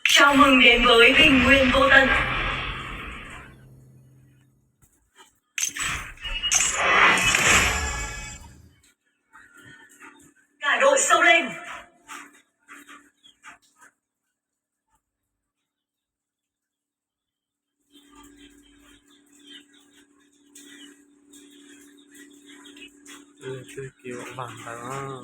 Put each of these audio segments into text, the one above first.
Chào mừng đến với Bình Nguyên Vô Tận. Cả đội sâu lên. Chưa kiểu vàng đó.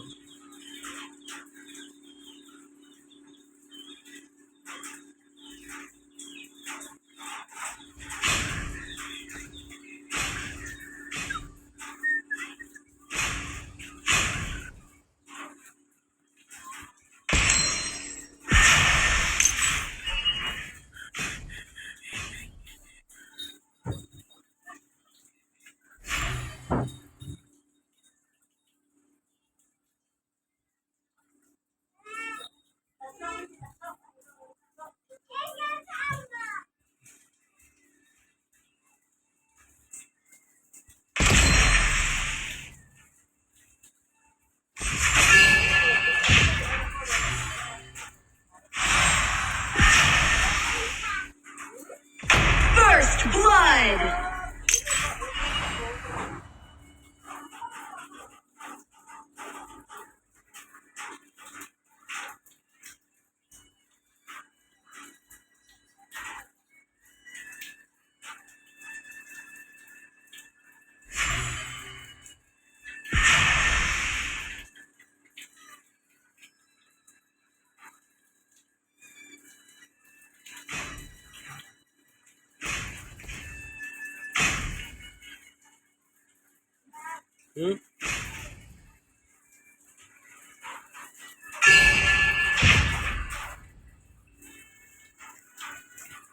First blood.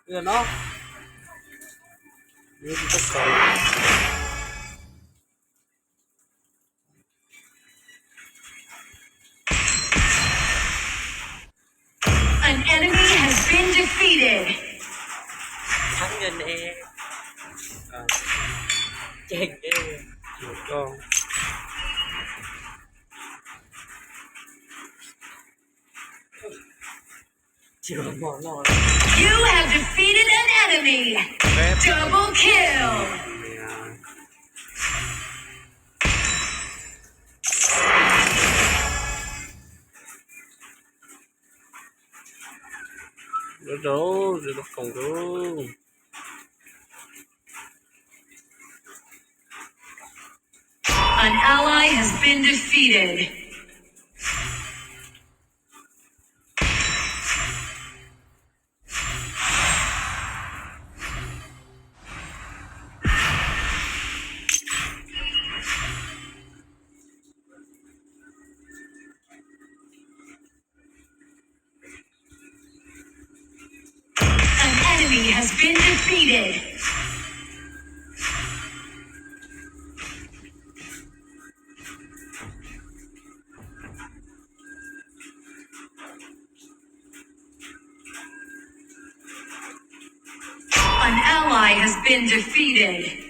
Giờ nó như tất cả An enemy has been defeated. Thắng lên nè. Chèn đi. một con Chưa mòn nổi. You have defeated an enemy. phép Double kill. rồi nó không đúng. An ally has been defeated. An enemy has been defeated. An ally has been defeated.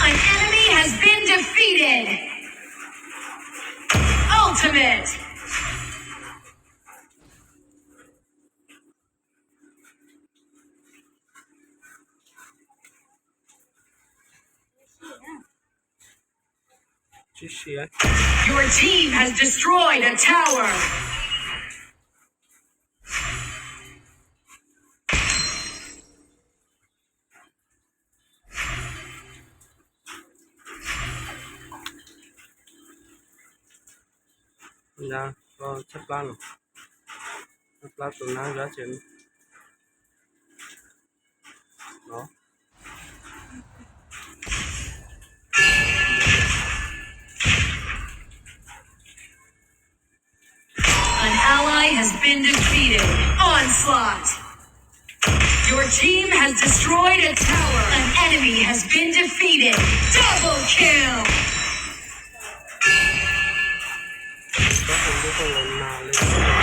An enemy has been defeated. Ultimate. Your team has destroyed a tower. nha có chất lát tuần nào giá tiền đó An ally has been defeated. Onslaught. Your team has destroyed a tower. An enemy has been defeated. Double kill. có không biết con lần nào lên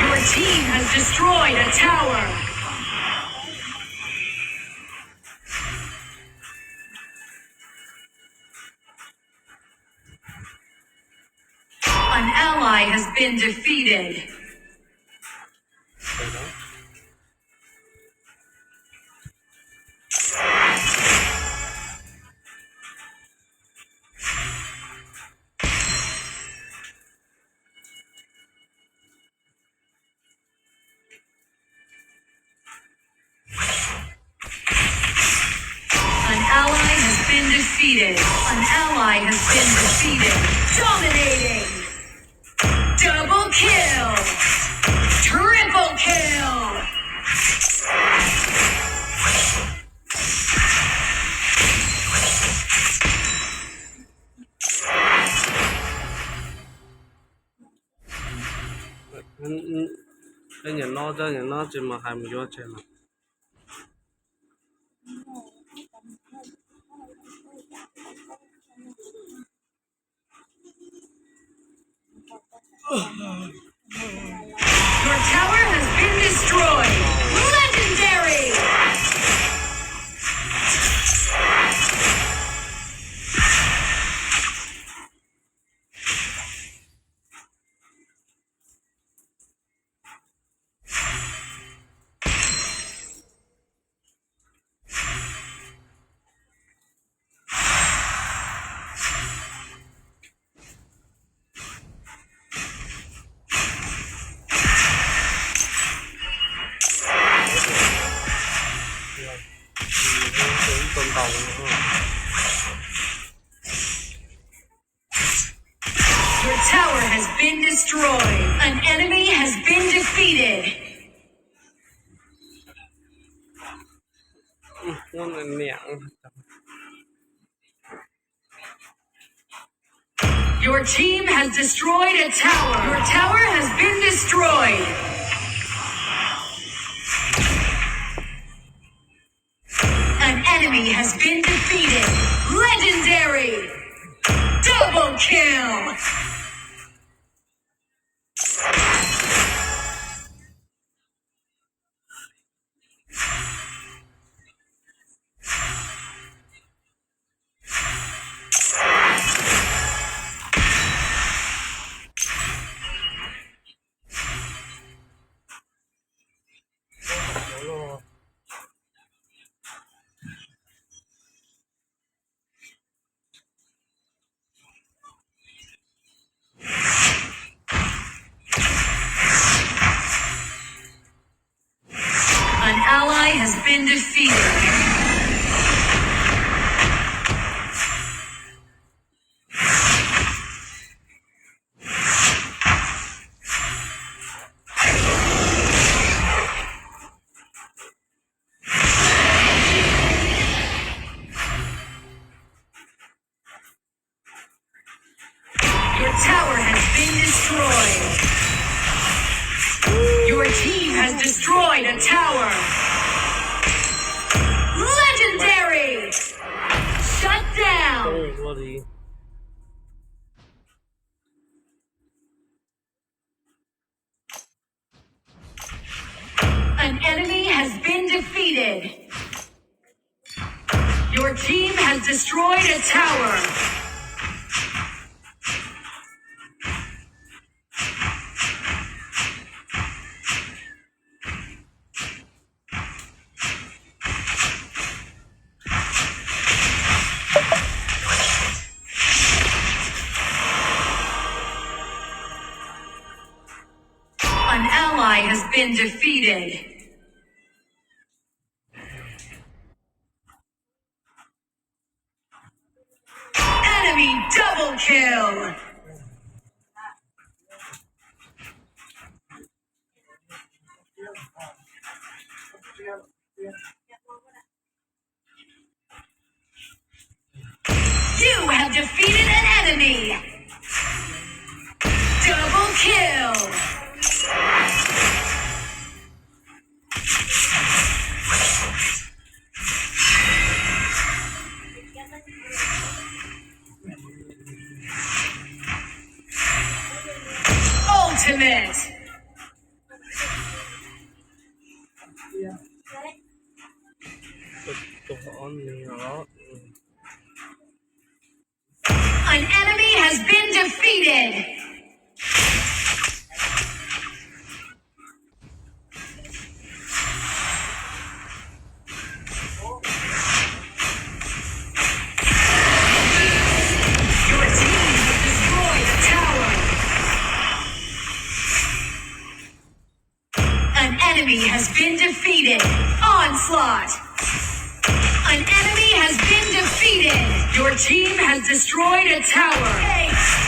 Your team has destroyed a tower. An ally has been defeated. rồi đó An ally has been defeated. An ally has been defeated. Dominating. Double kill. Triple kill. cái nhà nó ra nhà nó chỉ mà 20 vô trên mà Your tower has been destroyed. Legendary. cũng tồn tàu nữa Your tower has been destroyed. An enemy has been defeated. con này nẹo Your team has destroyed a tower. Your tower has been destroyed. An enemy has been defeated. Legendary. Double kill. An ally has been defeated. Your tower has been destroyed. Your team has destroyed a tower. Legendary. Shut down. không có gì An enemy has been defeated. Your team has destroyed a tower. An ally has been defeated. Enemy double kill. You have defeated an enemy. Double kill. Ultimate. Tụi con nhỏ. An enemy has been defeated. Your team has destroyed a tower. An enemy has been defeated. Onslaught. An enemy has been defeated. Your team has destroyed a tower. Ace.